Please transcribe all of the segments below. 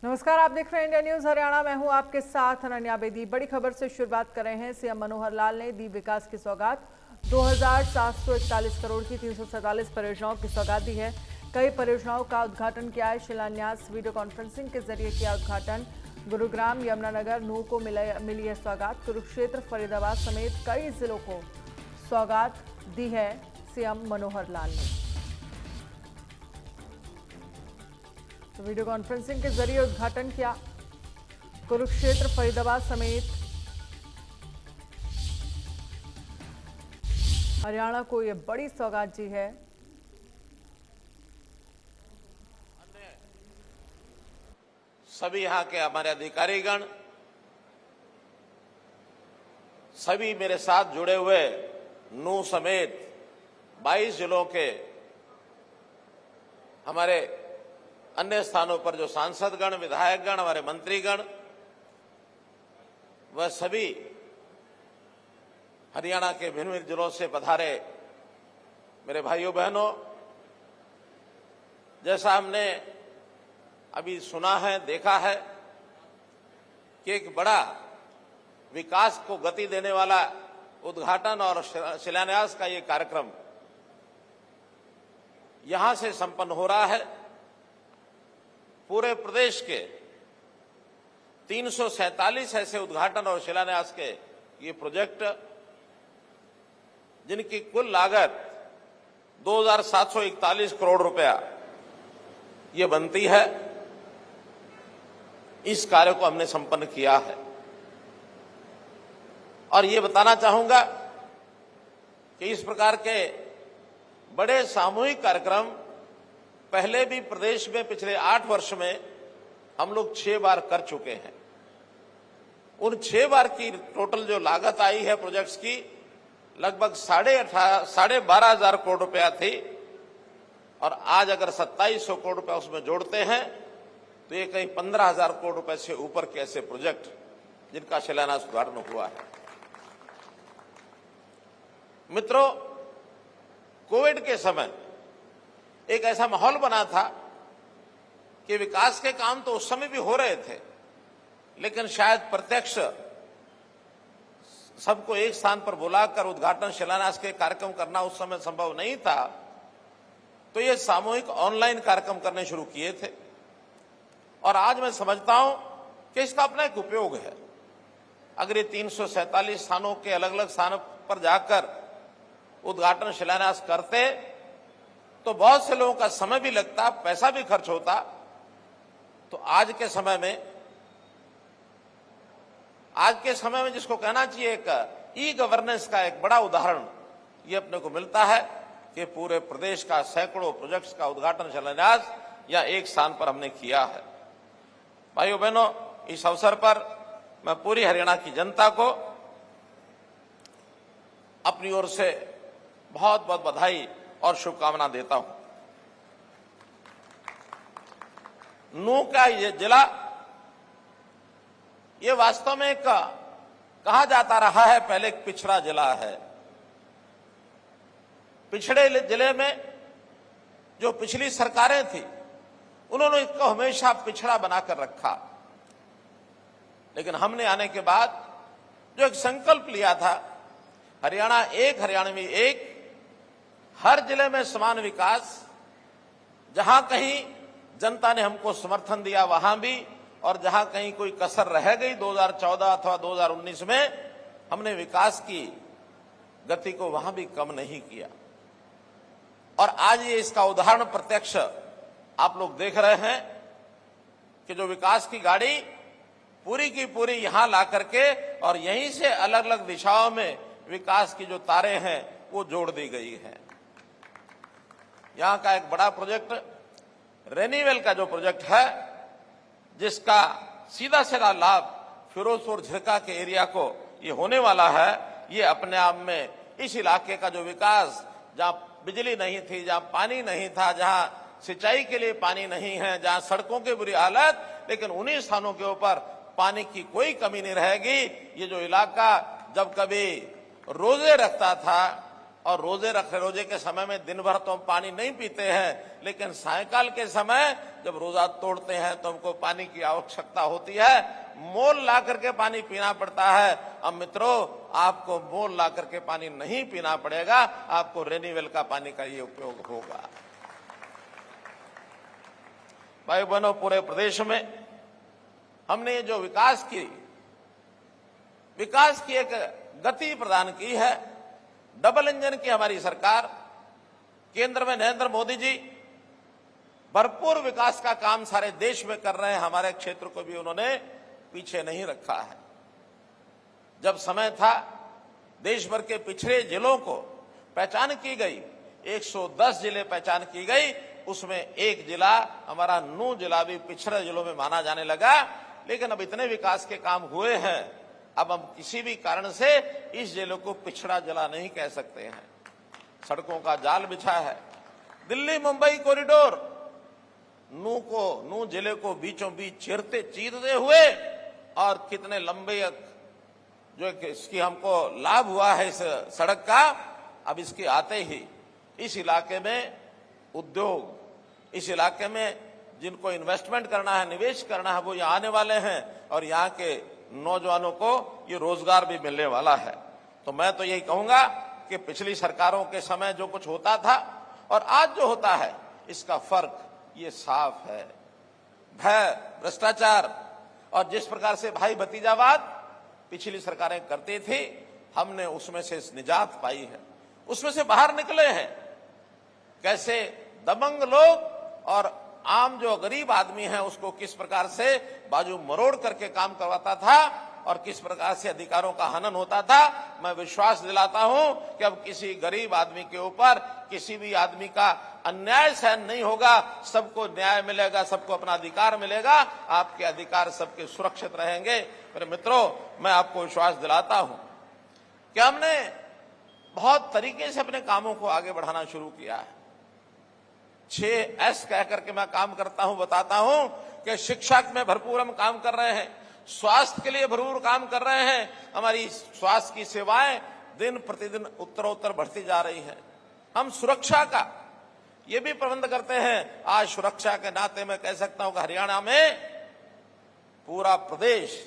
नमस्कार, आप देख रहे हैं इंडिया न्यूज हरियाणा। मैं हूं आपके साथ अनन्या बेदी। बड़ी खबर से शुरुआत कर रहे हैं। सीएम मनोहर लाल ने दी विकास की सौगात। 2741 करोड़ की 347 परियोजनाओं की सौगात दी है। कई परियोजनाओं का उद्घाटन किया है। शिलान्यास वीडियो कॉन्फ्रेंसिंग के जरिए किया उद्घाटन। गुरुग्राम, यमुनानगर, नूह को मिली है सौगात। कुरुक्षेत्र, फरीदाबाद समेत कई जिलों को सौगात दी है सीएम मनोहर लाल ने। तो वीडियो कॉन्फ्रेंसिंग के जरिए उद्घाटन किया। कुरुक्षेत्र, फरीदाबाद समेत हरियाणा को यह बड़ी सौगात दी है। सभी यहाँ के हमारे अधिकारीगण, सभी मेरे साथ जुड़े हुए नूह समेत 22 जिलों के हमारे अन्य स्थानों पर जो सांसदगण, विधायकगण, हमारे मंत्रीगण, वह सभी हरियाणा के भिन्न भिन्न जिलों से पधारे मेरे भाइयों बहनों, जैसा हमने अभी सुना है, देखा है कि एक बड़ा विकास को गति देने वाला उद्घाटन और शिलान्यास का ये कार्यक्रम यहां से संपन्न हो रहा है। पूरे प्रदेश के 347 ऐसे उद्घाटन और शिलान्यास के ये प्रोजेक्ट, जिनकी कुल लागत 2741 करोड़ रुपया ये बनती है, इस कार्य को हमने संपन्न किया है। और ये बताना चाहूंगा कि इस प्रकार के बड़े सामूहिक कार्यक्रम पहले भी प्रदेश में पिछले 8 वर्ष में हम लोग 6 बार कर चुके हैं। उन 6 बार की टोटल जो लागत आई है प्रोजेक्ट्स की, लगभग 12,500 करोड़ रुपया थी। और आज अगर 2700 करोड़ रुपया उसमें जोड़ते हैं तो ये कहीं 15,000 करोड़ रुपए से ऊपर के ऐसे प्रोजेक्ट जिनका शिलान्यास उद्घाटन हुआ है। मित्रों, कोविड के समय एक ऐसा माहौल बना था कि विकास के काम तो उस समय भी हो रहे थे, लेकिन शायद प्रत्यक्ष सबको एक स्थान पर बुलाकर उद्घाटन शिलान्यास के कार्यक्रम करना उस समय संभव नहीं था। तो ये सामूहिक ऑनलाइन कार्यक्रम करने शुरू किए थे। और आज मैं समझता हूं कि इसका अपना एक उपयोग है। अगर ये 347 स्थानों के अलग अलग स्थानों पर जाकर उद्घाटन शिलान्यास करते तो बहुत से लोगों का समय भी लगता, पैसा भी खर्च होता। तो आज के समय में जिसको कहना चाहिए एक ई गवर्नेंस का एक बड़ा उदाहरण ये अपने को मिलता है कि पूरे प्रदेश का सैकड़ों प्रोजेक्ट्स का उद्घाटन शिलान्यास या एक स्थान पर हमने किया है। भाइयों बहनों, इस अवसर पर मैं पूरी हरियाणा की जनता को अपनी ओर से बहुत बहुत बधाई और शुभकामना देता हूं। नूह का ये जिला ये वास्तव में कहा जाता रहा है पहले एक पिछड़ा जिला है। पिछड़े जिले में जो पिछली सरकारें थी उन्होंने इसको हमेशा पिछड़ा बनाकर रखा। लेकिन हमने आने के बाद जो एक संकल्प लिया था, हरियाणा एक, हरियाणा में एक, हर जिले में समान विकास, जहां कहीं जनता ने हमको समर्थन दिया वहां भी, और जहां कहीं कोई कसर रह गई 2014 अथवा 2019 में, हमने विकास की गति को वहां भी कम नहीं किया। और आज ये इसका उदाहरण प्रत्यक्ष आप लोग देख रहे हैं कि जो विकास की गाड़ी पूरी की पूरी यहां ला करके और यहीं से अलग अलग दिशाओं में विकास की जो तारें हैं वो जोड़ दी गई है। यहां का एक बड़ा प्रोजेक्ट रेनीवेल का जो प्रोजेक्ट है, जिसका सीधा सीधा लाभ फिरोजपुर झिरका के एरिया को ये होने वाला है, ये अपने आप में इस इलाके का जो विकास, जहां बिजली नहीं थी, जहां पानी नहीं था, जहां सिंचाई के लिए पानी नहीं है, जहां सड़कों की बुरी हालत, लेकिन उन्हीं स्थानों के ऊपर पानी की कोई कमी नहीं रहेगी। ये जो इलाका जब कभी रोजे रखता था और रोजे के समय में दिन भर तो हम पानी नहीं पीते हैं, लेकिन सायंकाल के समय जब रोजा तोड़ते हैं तो हमको पानी की आवश्यकता होती है, मोल ला करके पानी पीना पड़ता है। अब मित्रों, आपको मोल ला करके पानी नहीं पीना पड़ेगा, आपको रेनीवेल का पानी का ये उपयोग होगा। भाई बहनों, पूरे प्रदेश में हमने जो विकास की एक गति प्रदान की है। डबल इंजन की हमारी सरकार, केंद्र में नरेंद्र मोदी जी भरपूर विकास का काम सारे देश में कर रहे हैं। हमारे क्षेत्र को भी उन्होंने पीछे नहीं रखा है। जब समय था, देश भर के पिछड़े जिलों को पहचान की गई, 110 जिले पहचान की गई, उसमें एक जिला हमारा नूह जिला भी पिछड़े जिलों में माना जाने लगा। लेकिन अब इतने विकास के काम हुए हैं, अब हम किसी भी कारण से इस जिले को पिछड़ा जिला नहीं कह सकते हैं। सड़कों का जाल बिछा है। दिल्ली मुंबई कॉरिडोर नूह जिले को बीचों बीच चीरते हुए, और कितने लंबे जो इसकी हमको लाभ हुआ है इस सड़क का। अब इसके आते ही इस इलाके में उद्योग, इस इलाके में जिनको इन्वेस्टमेंट करना है, निवेश करना है, वो यहाँ आने वाले हैं और यहाँ के नौजवानों को ये रोजगार भी मिलने वाला है। तो मैं तो यही कहूंगा कि पिछली सरकारों के समय जो कुछ होता था और आज जो होता है, इसका फर्क ये साफ है। भय, भ्रष्टाचार और जिस प्रकार से भाई भतीजावाद पिछली सरकारें करती थी, हमने उसमें से निजात पाई है, उसमें से बाहर निकले हैं। कैसे दबंग लोग और आम जो गरीब आदमी है उसको किस प्रकार से बाजू मरोड़ करके काम करवाता था और किस प्रकार से अधिकारों का हनन होता था। मैं विश्वास दिलाता हूं कि अब किसी गरीब आदमी के ऊपर किसी भी आदमी का अन्याय सहन नहीं होगा। सबको न्याय मिलेगा, सबको अपना अधिकार मिलेगा, आपके अधिकार सबके सुरक्षित रहेंगे। मेरे मित्रों, मैं आपको विश्वास दिलाता हूं कि हमने बहुत तरीके से अपने कामों को आगे बढ़ाना शुरू किया है। 6S कह करके मैं काम करता हूं, बताता हूं कि शिक्षा में भरपूर हम काम कर रहे हैं, स्वास्थ्य के लिए भरपूर काम कर रहे हैं। हमारी स्वास्थ्य की सेवाएं दिन प्रतिदिन उत्तरोत्तर बढ़ती जा रही है। हम सुरक्षा का ये भी प्रबंध करते हैं। आज सुरक्षा के नाते मैं कह सकता हूं कि हरियाणा में पूरा प्रदेश,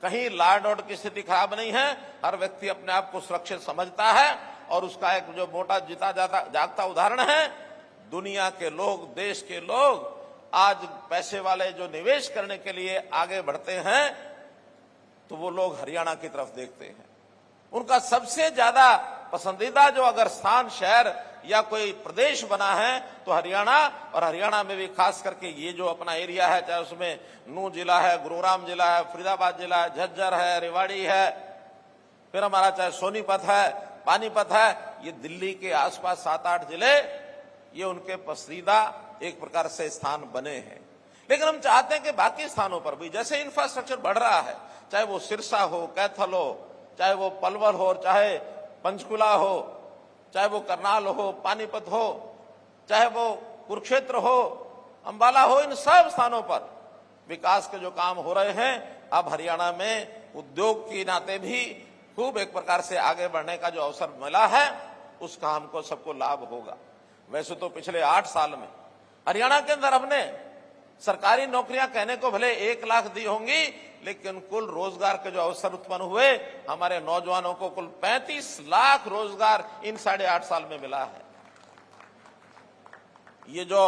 कहीं लॉ एंड ऑर्डर की स्थिति खराब नहीं है। हर व्यक्ति अपने आप को सुरक्षित समझता है और उसका एक जो मोटा जीता जागता उदाहरण है, दुनिया के लोग, देश के लोग आज पैसे वाले जो निवेश करने के लिए आगे बढ़ते हैं, तो वो लोग हरियाणा की तरफ देखते हैं। उनका सबसे ज्यादा पसंदीदा जो अगर स्थान, शहर या कोई प्रदेश बना है तो हरियाणा, और हरियाणा में भी खास करके ये जो अपना एरिया है, चाहे उसमें नूह जिला है, गुरुग्राम जिला है, फरीदाबाद जिला है, झज्जर है, रेवाड़ी है, फिर हमारा चाहे सोनीपत है, पानीपत है, ये दिल्ली के आसपास 7-8 जिले, ये उनके पसंदीदा एक प्रकार से स्थान बने हैं। लेकिन हम चाहते हैं कि बाकी स्थानों पर भी जैसे इंफ्रास्ट्रक्चर बढ़ रहा है, चाहे वो सिरसा हो, कैथल हो, चाहे वो पलवल हो, चाहे पंचकुला हो, चाहे वो करनाल हो, पानीपत हो, चाहे वो कुरुक्षेत्र हो, अंबाला हो, इन सब स्थानों पर विकास के जो काम हो रहे हैं, अब हरियाणा में उद्योग के नाते भी खूब एक प्रकार से आगे बढ़ने का जो अवसर मिला है, उसका हमको सबको लाभ होगा। वैसे तो पिछले 8 साल में हरियाणा के अंदर हमने सरकारी नौकरियां कहने को भले 1 लाख दी होंगी, लेकिन कुल रोजगार के जो अवसर उत्पन्न हुए, हमारे नौजवानों को कुल 35 लाख रोजगार इन 8.5 साल में मिला है। ये जो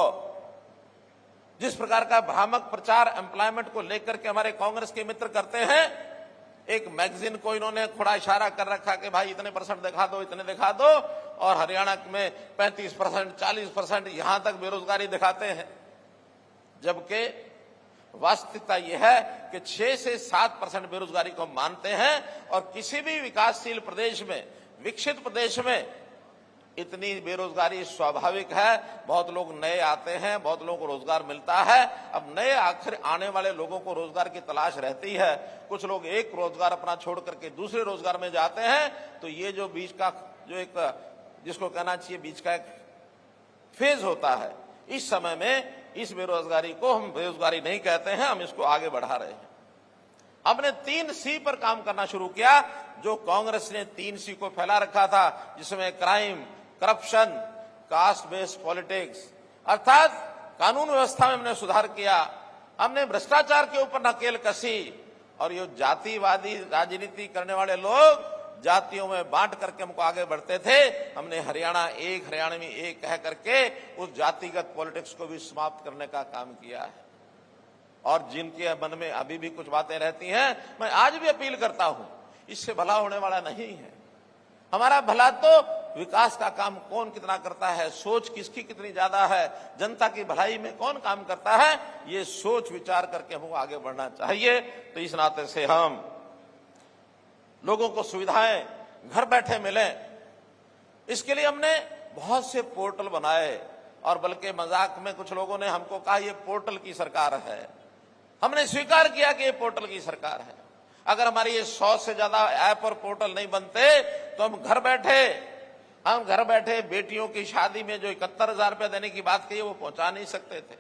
जिस प्रकार का भ्रामक प्रचार एम्प्लॉयमेंट को लेकर के हमारे कांग्रेस के मित्र करते हैं, एक मैगजीन को इन्होंने थोड़ा इशारा कर रखा कि भाई इतने % दिखा दो, इतने दिखा दो, और हरियाणा में 35%, 40% यहां तक बेरोजगारी दिखाते हैं। जबकि वास्तविकता यह है कि 6 से 7% बेरोजगारी को हम मानते हैं, और किसी भी विकासशील प्रदेश में, विकसित प्रदेश में इतनी बेरोजगारी स्वाभाविक है। बहुत लोग नए आते हैं, बहुत लोगों को रोजगार मिलता है। अब नए आखिर आने वाले लोगों को रोजगार की तलाश रहती है। कुछ लोग एक रोजगार अपना छोड़ करके दूसरे रोजगार में जाते हैं, तो ये जो बीच का जो एक जिसको कहना चाहिए बीच का एक फेज होता है, इस समय में इस बेरोजगारी को हम बेरोजगारी नहीं कहते हैं, हम इसको आगे बढ़ा रहे हैं। हमने 3C पर काम करना शुरू किया, जो कांग्रेस ने 3C को फैला रखा था, जिसमें crime, corruption, caste based politics, अर्थात कानून व्यवस्था में हमने सुधार किया। हमने भ्रष्टाचार के ऊपर नकेल कसी और ये जातिवादी राजनीति करने वाले लोग जातियों में बांट करके हमको आगे बढ़ते थे। हमने हरियाणा में एक कह करके उस जातिगत पॉलिटिक्स को भी समाप्त करने का काम किया है। और जिनके मन में अभी भी कुछ बातें रहती हैं, मैं आज भी अपील करता हूं, इससे भला होने वाला नहीं है। हमारा भला तो विकास का काम कौन कितना करता है, सोच किसकी कितनी ज्यादा है, जनता की भलाई में कौन काम करता है, ये सोच विचार करके हमको आगे बढ़ना चाहिए। तो इस नाते से हम लोगों को सुविधाएं घर बैठे मिले, इसके लिए हमने बहुत से पोर्टल बनाए। और बल्कि मजाक में कुछ लोगों ने हमको कहा ये पोर्टल की सरकार है। हमने स्वीकार किया कि ये पोर्टल की सरकार है। अगर हमारी ये 100 से ज्यादा ऐप और पोर्टल नहीं बनते तो हम घर बैठे बेटियों की शादी में जो 71,000 रुपये देने की बात कही वो पहुंचा नहीं सकते थे।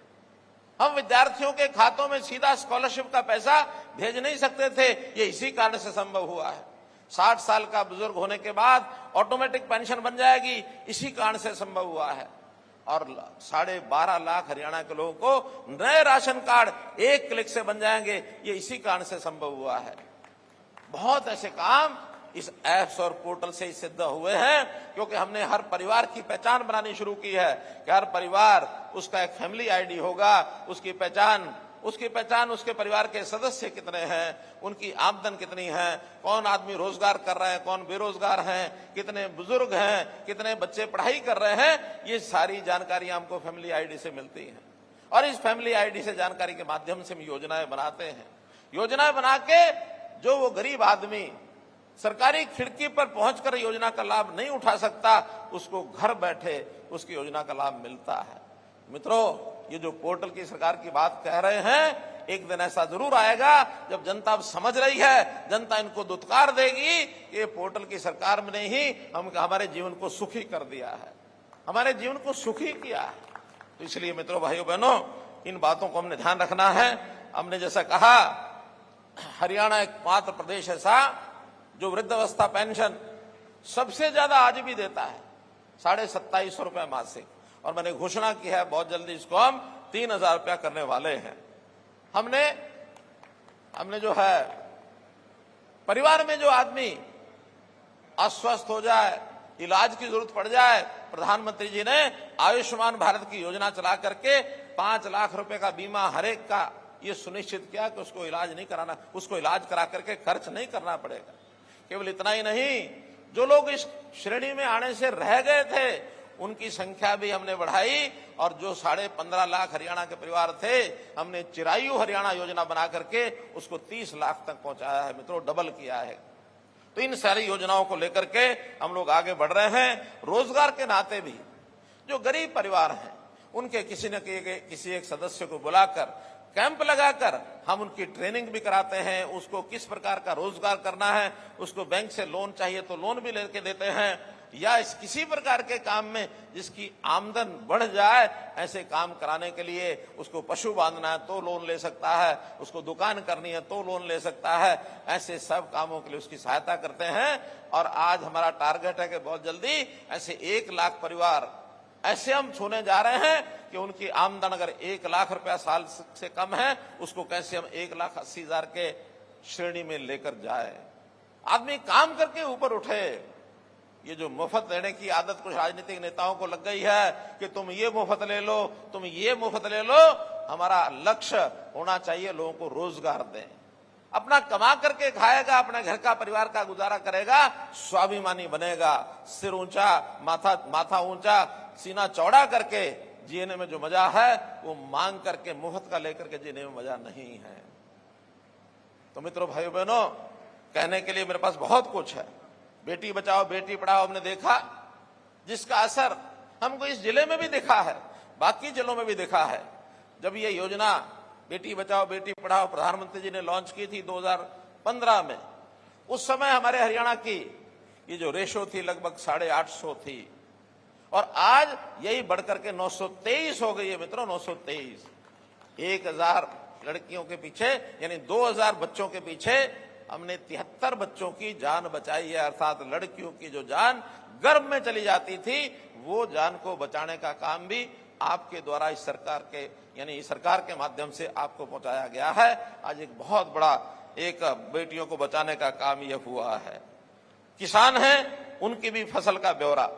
हम विद्यार्थियों के खातों में सीधा स्कॉलरशिप का पैसा भेज नहीं सकते थे। ये इसी कारण से संभव हुआ है। 60 साल का बुजुर्ग होने के बाद ऑटोमेटिक पेंशन बन जाएगी, इसी कारण से संभव हुआ है। और 12.5 लाख हरियाणा के लोगों को नए राशन कार्ड एक क्लिक से बन जाएंगे, ये इसी कारण से संभव हुआ है। बहुत ऐसे काम इस ऐप्स और पोर्टल से सिद्ध हुए हैं, क्योंकि हमने हर परिवार की पहचान बनानी शुरू की है कि हर परिवार उसका एक फैमिली आईडी होगा, उसकी पहचान उसके परिवार के सदस्य कितने हैं, उनकी आमदन कितनी है, कौन आदमी रोजगार कर रहे हैं, कौन बेरोजगार हैं, कितने बुजुर्ग हैं, कितने बच्चे पढ़ाई कर रहे हैं, ये सारी जानकारी हमको फैमिली आईडी से मिलती है। और इस फैमिली आईडी से जानकारी के माध्यम से हम योजनाएं बनाते हैं। योजनाएं बना के जो वो गरीब आदमी सरकारी खिड़की पर पहुंचकर योजना का लाभ नहीं उठा सकता, उसको घर बैठे उसकी योजना का लाभ मिलता है। मित्रों, ये जो पोर्टल की सरकार की बात कह रहे हैं, एक दिन ऐसा जरूर आएगा जब जनता अब समझ रही है, जनता इनको दुत्कार देगी कि ये पोर्टल की सरकार ने ही हमारे जीवन को सुखी कर दिया है, हमारे जीवन को सुखी किया है। तो इसलिए मित्रों, भाइयों बहनों, इन बातों को हमने ध्यान रखना है। हमने जैसा कहा, हरियाणा एकमात्र प्रदेश ऐसा जो वृद्धावस्था पेंशन सबसे ज्यादा आज भी देता है, 27.5 रुपए मासिक। और मैंने घोषणा की है बहुत जल्दी इसको हम 3,000 रुपया करने वाले हैं। हमने जो है परिवार में जो आदमी अस्वस्थ हो जाए, इलाज की जरूरत पड़ जाए, प्रधानमंत्री जी ने आयुष्मान भारत की योजना चला करके 5 लाख रुपए का बीमा हर एक का ये सुनिश्चित किया कि उसको इलाज नहीं कराना, उसको इलाज करा करके खर्च नहीं करना पड़ेगा। केवल इतना ही नहीं, जो लोग इस श्रेणी में आने से रह गए थे उनकी संख्या भी हमने बढ़ाई। और जो 15.5 लाख हरियाणा के परिवार थे, हमने चिरायु हरियाणा योजना बना करके उसको 30 लाख तक पहुंचाया है। मित्रों, डबल किया है। तो इन सारी योजनाओं को लेकर के हम लोग आगे बढ़ रहे हैं। रोजगार के नाते भी जो गरीब परिवार हैं, उनके किसी न किसी एक सदस्य को बुलाकर कैंप लगाकर हम उनकी ट्रेनिंग भी कराते हैं। उसको किस प्रकार का रोजगार करना है, उसको बैंक से लोन चाहिए तो लोन भी लेके देते हैं, या इस किसी प्रकार के काम में जिसकी आमदन बढ़ जाए, ऐसे काम कराने के लिए उसको पशु बांधना है तो लोन ले सकता है, उसको दुकान करनी है तो लोन ले सकता है। ऐसे सब कामों के लिए उसकी सहायता करते हैं। और आज हमारा टारगेट है कि बहुत जल्दी ऐसे 1 लाख परिवार ऐसे हम छूने जा रहे हैं कि उनकी आमदन अगर 1 लाख रुपया साल से कम है, उसको कैसे हम 1,80,000 के श्रेणी में लेकर जाए। आदमी काम करके ऊपर उठे। ये जो मुफ्त लेने की आदत कुछ राजनीतिक नेताओं को लग गई है कि तुम ये मुफ्त ले लो, तुम ये मुफ्त ले लो। हमारा लक्ष्य होना चाहिए लोगों को रोजगार दें, अपना कमा करके खाएगा, अपने घर का परिवार का गुजारा करेगा, स्वाभिमानी बनेगा, सिर ऊंचा, माथा ऊंचा, सीना चौड़ा करके जीने में जो मजा है वो मांग करके मुफ्त का लेकर के जीने में मजा नहीं है। तो मित्रों, भाइयों बहनों, कहने के लिए मेरे पास बहुत कुछ है। बेटी बचाओ बेटी पढ़ाओ हमने देखा, जिसका असर हमको इस जिले में भी दिखा है, बाकी जिलों में भी दिखा है। जब ये योजना बेटी बचाओ बेटी पढ़ाओ प्रधानमंत्री जी ने लॉन्च की थी 2015 में, उस समय हमारे हरियाणा की ये जो रेशो थी लगभग 850 थी, और आज यही बढ़कर के 923 हो गई है। मित्रों, 923, 1000 लड़कियों के पीछे, यानी 2000 बच्चों के पीछे हमने 73 बच्चों की जान बचाई है। अर्थात लड़कियों की जो जान गर्भ में चली जाती थी, वो जान को बचाने का काम भी आपके द्वारा इस सरकार के, यानी इस सरकार के माध्यम से आपको पहुंचाया गया है। आज एक बहुत बड़ा एक बेटियों को बचाने का काम यह हुआ है। किसान हैं, उनकी भी फसल का ब्यौरा।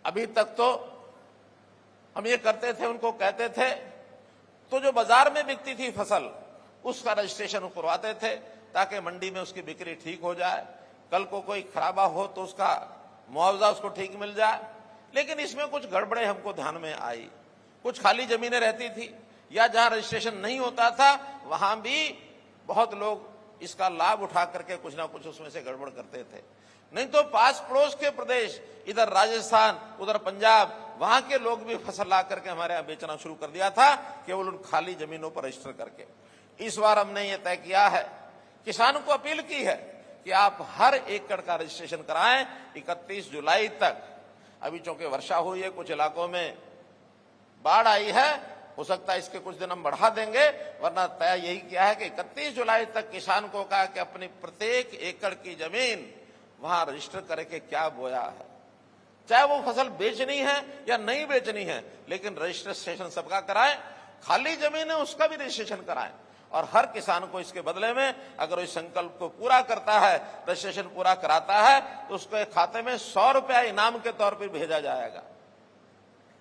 अभी तक तो हम ये करते थे, उनको कहते थे, तो जो बाजार में बिकती थी फसल, उसका रजिस्ट्रेशन करवाते थे ताकि मंडी में उसकी बिक्री ठीक हो जाए, कल को कोई खराबा हो तो उसका मुआवजा उसको ठीक मिल जाए। लेकिन इसमें कुछ गड़बड़े हमको ध्यान में आई। कुछ खाली जमीनें रहती थी या जहां रजिस्ट्रेशन नहीं होता था, वहां भी बहुत लोग इसका लाभ उठा करके कुछ ना कुछ उसमें से गड़बड़ करते थे। नहीं तो पास पड़ोस के प्रदेश, इधर राजस्थान, उधर पंजाब, वहां के लोग भी फसल ला करके हमारे यहां बेचना शुरू कर दिया था, केवल उन खाली जमीनों पर रजिस्टर करके। इस बार हमने ये तय किया है, किसानों को अपील की है कि आप हर एकड़ का रजिस्ट्रेशन कराएं 31 जुलाई तक। अभी चूंकि वर्षा हुई है, कुछ इलाकों में बाढ़ आई है, हो सकता है इसके कुछ दिन हम बढ़ा देंगे, वरना तय यही किया है कि 31 जुलाई तक किसान को कहा कि अपनी प्रत्येक एकड़ की जमीन वहां रजिस्टर करके क्या बोया है, चाहे वो फसल बेचनी है या नहीं बेचनी है, लेकिन रजिस्ट्रेशन सबका कराएं। खाली जमीन है उसका भी रजिस्ट्रेशन कराएं, और हर किसान को इसके बदले में अगर इस संकल्प को पूरा करता है, रजिस्ट्रेशन पूरा कराता है, तो उसके खाते में 100 रुपया इनाम के तौर पर भेजा जाएगा।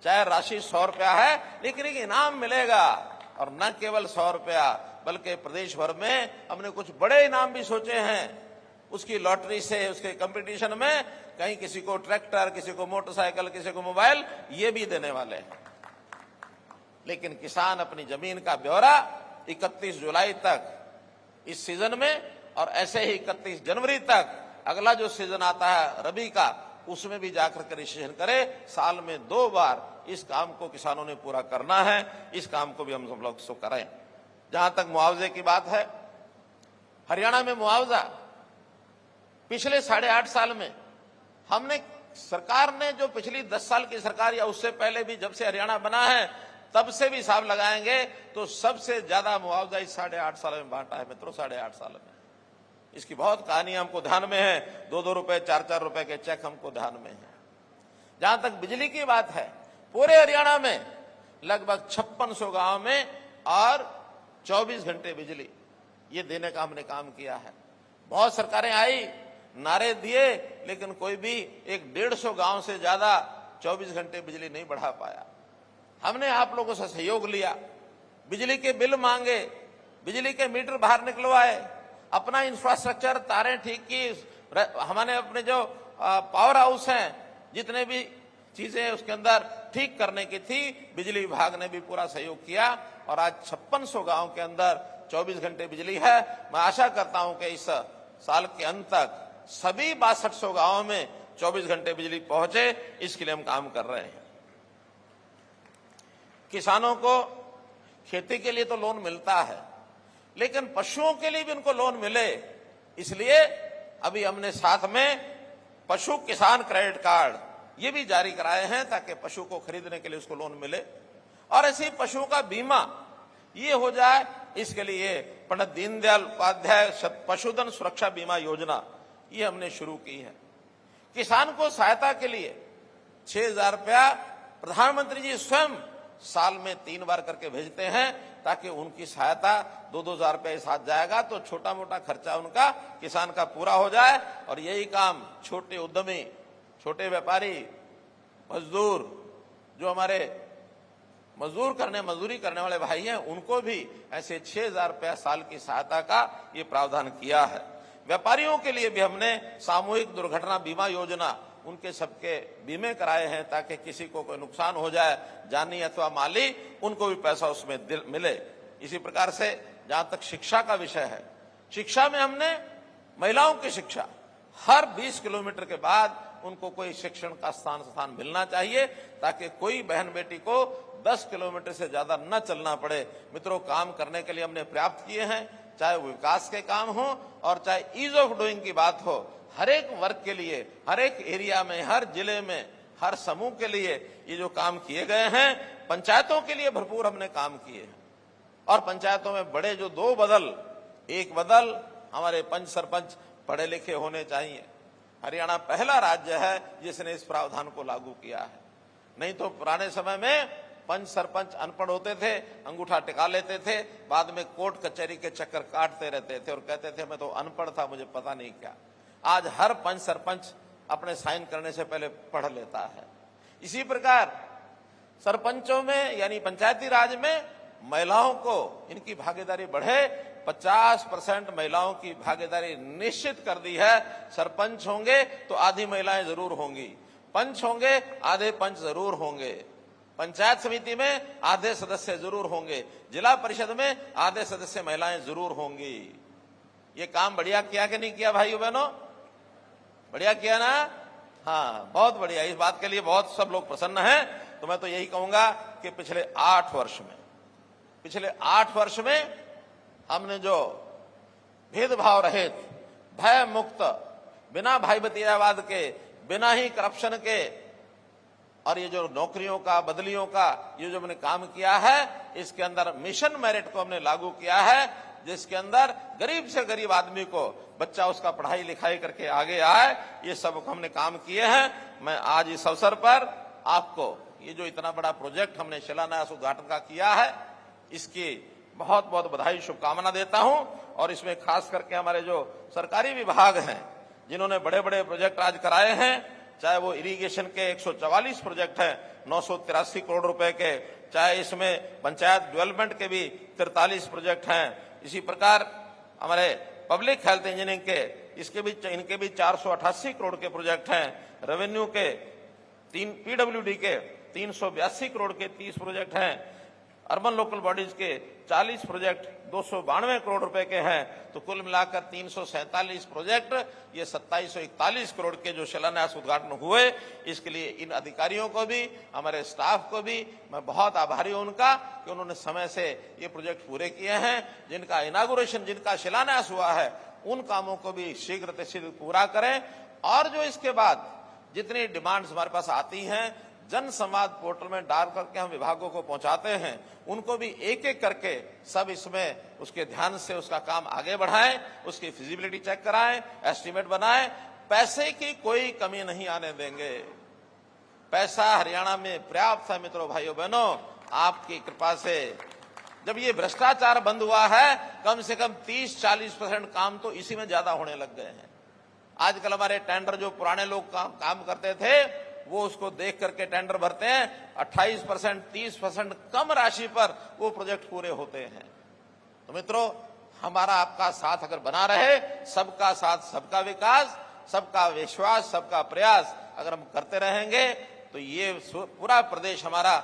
चाहे राशि 100 रुपया है, लेकिन एक इनाम मिलेगा, और न केवल 100 रुपया, बल्कि प्रदेश भर में हमने कुछ बड़े इनाम भी सोचे हैं। उसकी लॉटरी से, उसके कंपटीशन में कहीं किसी को ट्रैक्टर, किसी को मोटरसाइकिल, किसी को मोबाइल, ये भी देने वाले हैं। लेकिन किसान अपनी जमीन का ब्यौरा 31 जुलाई तक इस सीजन में, और ऐसे ही 31 जनवरी तक अगला जो सीजन आता है रबी का, उसमें भी जाकर के रजिस्ट्रेशन करे। साल में 2 बार इस काम को किसानों ने पूरा करना है। इस काम को भी हम सब लोग करें। जहां तक मुआवजे की बात है, हरियाणा में मुआवजा पिछले 8.5 साल में हमने, सरकार ने जो पिछली 10 साल की सरकार या उससे पहले भी जब से हरियाणा बना है तब से भी हिसाब लगाएंगे तो सबसे ज्यादा मुआवजा इस 8.5 साल में बांटा है मित्रों। 8.5 साल में इसकी बहुत कहानी हमको ध्यान में है। 2-2 रुपए, 4-4 रुपए के चेक हमको ध्यान में है। जहां तक बिजली की बात है, पूरे हरियाणा में लगभग 5600 गांव में और 24 घंटे बिजली ये देने का हमने काम किया है। बहुत सरकारें आई, नारे दिए, लेकिन कोई भी एक 150 गांव से ज्यादा 24 घंटे बिजली नहीं बढ़ा पाया। हमने आप लोगों से सहयोग लिया, बिजली के बिल मांगे, बिजली के मीटर बाहर निकलवाए, अपना इंफ्रास्ट्रक्चर, तारें ठीक की। हमने अपने जो पावर हाउस हैं, जितने भी चीजें उसके अंदर ठीक करने की थी, बिजली विभाग ने भी पूरा सहयोग किया, और आज 5600 गांव के अंदर 24 घंटे बिजली है। मैं आशा करता हूं कि इस साल के अंत तक सभी 6200 गांवों में 24 घंटे बिजली पहुंचे, इसके लिए हम काम कर रहे हैं। किसानों को खेती के लिए तो लोन मिलता है, लेकिन पशुओं के लिए भी उनको लोन मिले, इसलिए अभी हमने साथ में पशु किसान क्रेडिट कार्ड ये भी जारी कराए हैं, ताकि पशु को खरीदने के लिए उसको लोन मिले। और ऐसे ही पशुओं का बीमा ये हो जाए, इसके लिए पंडित दीनदयाल उपाध्याय पशुधन सुरक्षा बीमा योजना ये हमने शुरू की है। किसान को सहायता के लिए 6000 रुपया प्रधानमंत्री जी स्वयं साल में 3 बार करके भेजते हैं, ताकि उनकी सहायता 2-2 हजार रुपये साथ जाएगा, तो छोटा मोटा खर्चा उनका किसान का पूरा हो जाए। और यही काम छोटे उद्यमी, छोटे व्यापारी, मजदूर, जो हमारे मजदूरी करने वाले भाई हैं, उनको भी ऐसे 6000 रुपया साल की सहायता का ये प्रावधान किया है। व्यापारियों के लिए भी हमने सामूहिक दुर्घटना बीमा योजना, उनके सबके बीमे कराए हैं, ताकि किसी को कोई नुकसान हो जाए, जानी अथवा माली, उनको भी पैसा उसमें मिले। इसी प्रकार से जहां तक शिक्षा का विषय है, शिक्षा में हमने महिलाओं की शिक्षा, हर 20 किलोमीटर के बाद उनको कोई शिक्षण का स्थान मिलना चाहिए, ताकि कोई बहन बेटी को 10 किलोमीटर से ज्यादा न चलना पड़े। मित्रों, काम करने के लिए हमने पर्याप्त किए हैं, चाहे वो विकास के काम हो और चाहे ईज ऑफ डूइंग की बात हो। हर एक वर्ग के लिए, हर एक एरिया में, हर जिले में, हर समूह के लिए ये जो काम किए गए हैं, पंचायतों के लिए भरपूर हमने काम किए हैं। और पंचायतों में बड़े जो 2 बदल, एक बदल हमारे पंच सरपंच पढ़े लिखे होने चाहिए। हरियाणा पहला राज्य है जिसने इस प्रावधान को लागू किया है। नहीं तो पुराने समय में पंच सरपंच अनपढ़ होते थे, अंगूठा टिका लेते थे, बाद में कोर्ट कचहरी के चक्कर काटते रहते थे और कहते थे मैं तो अनपढ़ था, मुझे पता नहीं क्या। आज हर पंच सरपंच अपने साइन करने से पहले पढ़ लेता है। इसी प्रकार सरपंचों में यानी पंचायती राज में महिलाओं को इनकी भागीदारी बढ़े। 50% महिलाओं की भागीदारी निश्चित कर दी है। सरपंच होंगे तो आधी महिलाएं जरूर होंगी, पंच होंगे आधे पंच जरूर होंगे, पंचायत समिति में आधे सदस्य जरूर होंगे, जिला परिषद में आधे सदस्य महिलाएं जरूर होंगी। ये काम बढ़िया किया कि नहीं किया भाइयों बहनों? बढ़िया किया ना? हाँ, बहुत बढ़िया। इस बात के लिए बहुत सब लोग प्रसन्न हैं। तो मैं तो यही कहूंगा कि पिछले 8 वर्ष में हमने जो भेदभाव रहित, भय मुक्त, बिना भाई भतीजावाद के, बिना ही करप्शन के, और ये जो नौकरियों का, बदलियों का ये जो हमने काम किया है, इसके अंदर मिशन मेरिट को हमने लागू किया है, जिसके अंदर गरीब से गरीब आदमी को बच्चा उसका पढ़ाई लिखाई करके आगे आए। ये सब हमने काम किए हैं। मैं आज इस अवसर पर आपको ये जो इतना बड़ा प्रोजेक्ट हमने शिलान्यास उद्घाटन का किया है, इसकी बहुत बहुत बधाई, शुभकामना देता हूं। और इसमें खास करके हमारे जो सरकारी विभाग हैं जिन्होंने बड़े बड़े प्रोजेक्ट आज कराए हैं, चाहे वो इरिगेशन के 144 प्रोजेक्ट हैं 983 करोड़ रुपए के, चाहे इसमें पंचायत डेवलपमेंट के भी 43 प्रोजेक्ट हैं, इसी प्रकार हमारे पब्लिक हेल्थ इंजीनियरिंग के इनके भी 488 करोड़ के प्रोजेक्ट हैं, रेवेन्यू के पीडब्ल्यूडी के 382 करोड़ के 30 प्रोजेक्ट हैं, अर्बन लोकल बॉडीज के 40 प्रोजेक्ट 292 करोड़ रुपए के हैं। तो कुल मिलाकर 347 प्रोजेक्ट, ये 2741 करोड़ के जो शिलान्यास उद्घाटन हुए, इसके लिए इन अधिकारियों को भी, हमारे स्टाफ को भी मैं बहुत आभारी हूं उनका कि उन्होंने समय से ये प्रोजेक्ट पूरे किए हैं। जिनका इनागुरेशन, जिनका शिलान्यास हुआ है, उन कामों को भी शीघ्र से शीघ्र पूरा करें। और जो इसके बाद जितनी डिमांड्स हमारे पास आती हैं, जन संवाद पोर्टल में डाल करके हम विभागों को पहुंचाते हैं, उनको भी एक एक करके सब इसमें उसके ध्यान से उसका काम आगे बढ़ाएं, उसकी फिजिबिलिटी चेक कराएं, एस्टीमेट बनाएं। पैसे की कोई कमी नहीं आने देंगे। पैसा हरियाणा में पर्याप्त है मित्रों, भाइयों बहनों, आपकी कृपा से। जब ये भ्रष्टाचार बंद हुआ है, कम से कम 30-40% काम तो इसी में ज्यादा होने लग गए हैं। आजकल हमारे टेंडर जो पुराने लोग काम करते थे, वो उसको देख करके टेंडर भरते हैं, 28%, 30% कम राशि पर वो प्रोजेक्ट पूरे होते हैं। तो मित्रों, हमारा आपका साथ अगर बना रहे, सबका साथ सबका विकास, सबका विश्वास, सबका प्रयास अगर हम करते रहेंगे, तो ये पूरा प्रदेश हमारा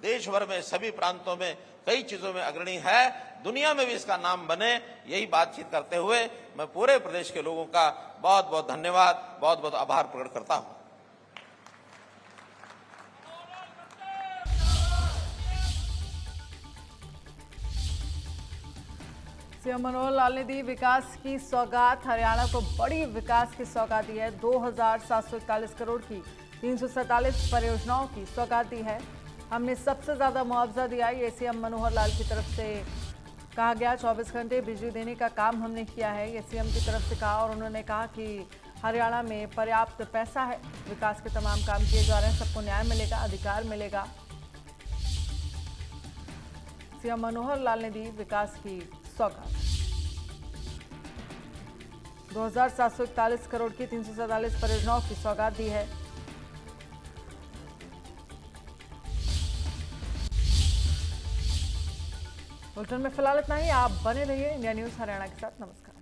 देश भर में सभी प्रांतों में कई चीजों में अग्रणी है, दुनिया में भी इसका नाम बने। यही बातचीत करते हुए मैं पूरे प्रदेश के लोगों का बहुत बहुत धन्यवाद, बहुत बहुत आभार प्रकट करता हूं। सीएम मनोहर लाल ने दी विकास की सौगात। हरियाणा को बड़ी विकास की सौगात दी है। 2741 करोड़ की 347 परियोजनाओं की सौगात दी है। हमने सबसे ज्यादा मुआवजा दिया, ये सीएम मनोहर लाल की तरफ से कहा गया। 24 घंटे बिजली देने का काम हमने किया है, ये सीएम की तरफ से कहा। और उन्होंने कहा कि हरियाणा में पर्याप्त पैसा है, विकास के तमाम काम किए जा रहे हैं, सबको न्याय मिलेगा, अधिकार मिलेगा। सीएम मनोहर लाल ने दी विकास की सौगात। 2741 करोड़ की 347 परियोजनाओं की सौगात दी है। बुलेटिन में फिलहाल इतना ही। आप बने रहिए इंडिया न्यूज हरियाणा के साथ। नमस्कार।